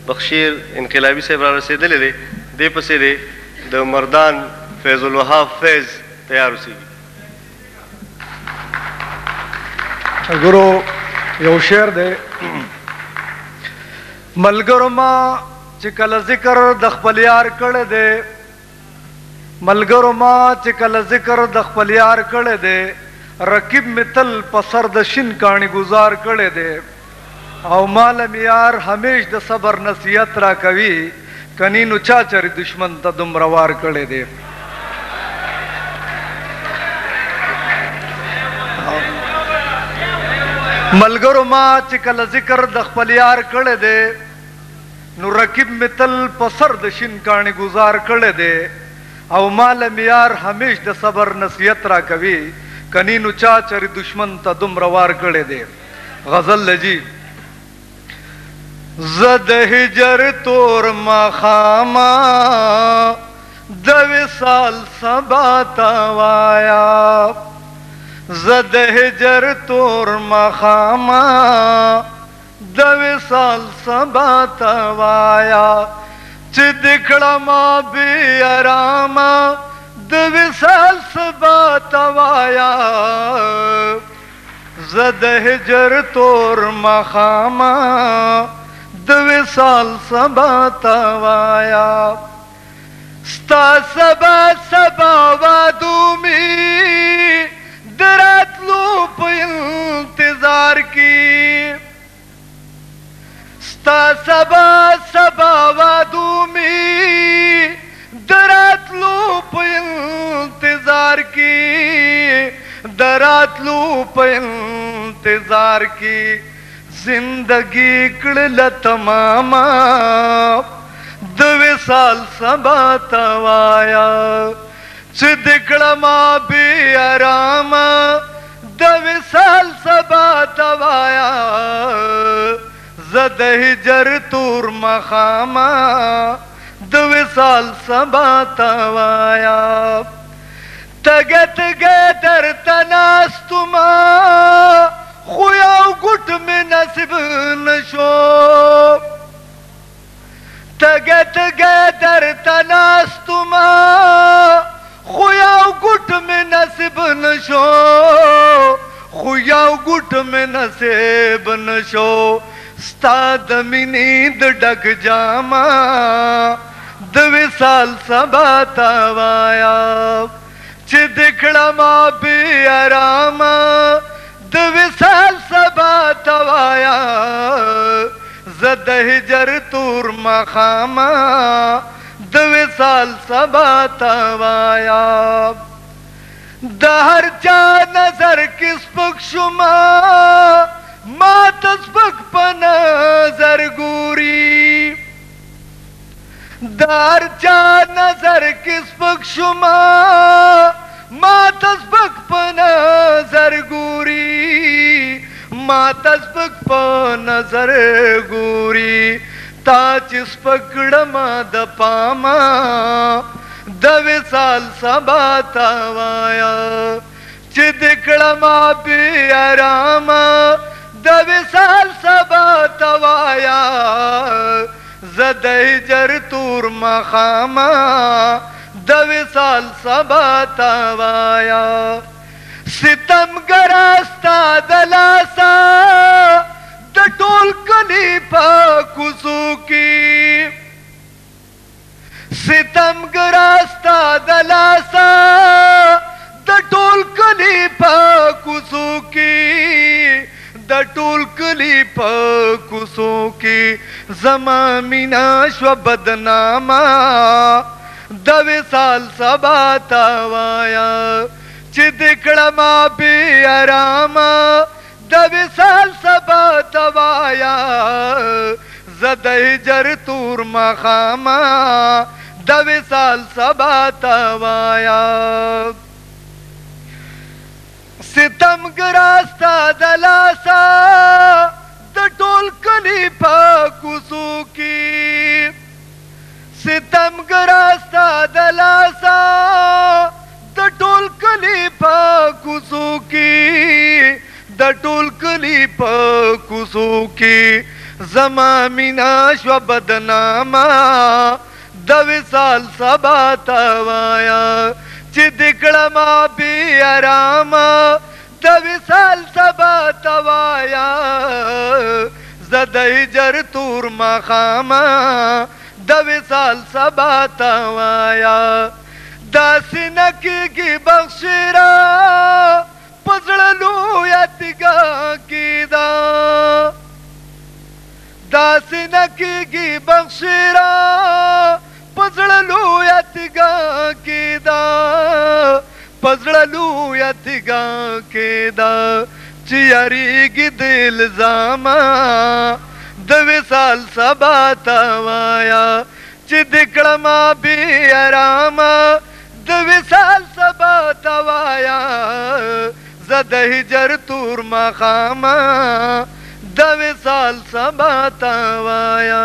بخشیر انقلابي صاحب را رسېدلی دی دې پسې دی د مردان فیض الوهاب فیض تیار اوسېږي. ګورو یو شعر دی ملګرو ما چې کله ذکر د خپل یار کړی دی ملګرو ما چې کله ذکر د خپل یار کړی دی رقیب می تل په سر د شین کاڼي گزار کړی دی او مال می یار همیش د صبر نصیحت را کوي کني نو چا چرې دشمن ته دومره وار کړی دی. ملګرو ما چې کله ذکر د خپل یار کړی دی نو رقیب می تل په سر د شین کاڼي گزار کړی دی او مال می یار همیش د صبر نصیحت را کوي کني نو چا چرې دشمن ته دومره وار کړی دی. غزل لجی زد هجر تور مخاما د وصال سبا تا وایا زد هجر تور مخاما د وصال سبا تا وایا چې دکړه ما بی آراما د وصال سبا تا وایا زد هجر تور مخاما د وصال سبا تا وایا ستا سبا سبا وادو می دراتلو په انتظار کی ستا سبا سبا وادو می دراتلو په انتظار کی دراتلو په انتظار کی زندگی کړل تماما د وصال سبا تا وایا چې دکړه ما بی آراما د وصال سبا تا وایا زد هجر تور مخاما د وصال سبا تا وایا تګه تګه درته ناستما خو یو ګوټ مې نصیب نشو تګه تګه درته ناستما خو یو ګوټ مې نصیب نشو خو یو ګوټ مې نصیب نشو ستا د مینې د ډک جاما د وصال سبا تا وایا چې دکړه ما بی آراما د وصال سبا تا وایا زد هجر تور مخاما د وصال سبا تا وایا د هر چا نظر کې سپک شما ما ته سپک په نظر ګوري د هر چا نظر کې سپک شما ما ته سپک په نظر ګوري ما ته سپک په نظر ګوري تا چې سپکړم د پاما د وصال سبا تا وایا چې دکړه ما بی آراما د وصال سبا تا وایا زد هجر تور مخاما د وصال سبا تا وایا ستمګرا ستا د لاسه د ټول کلی په کوڅو کې ستمګرا ستا د لاسه د ټول کلی په کوڅو کې د ټول کلی په کوڅو کې زما مینا شو بدنامه د وصال سبا تا وایا چې دکړه ما بی آراما د وصال سبا تا وایا زد هجر تور مخاما د وصال سبا تا وایا ستمګرا ستا د لاسه د ټول کلی په کوڅو کې ستمګرا ستا د لاسه د ټول کلی په کوڅو کې د ټول کلی په کوڅو کې زما مینا شو بدناما د وصال سبا توایا چې دکړه ما بی آرام د وصال سبا توایا زد هجر تور مخاما د وصال سبا توایا داسې نه کېږي بخشرا پزړلو یتګا کېدا داسې نه کېږي بخشرا پزړلو یتګا کېدا پزړلو یتګا کېدا چې یاریږي دل زاما د وصال سبا توایا چې دکړه ما بی آرام د وصال سبا توایا زد هجر تور مخاما د وصال سبا توایا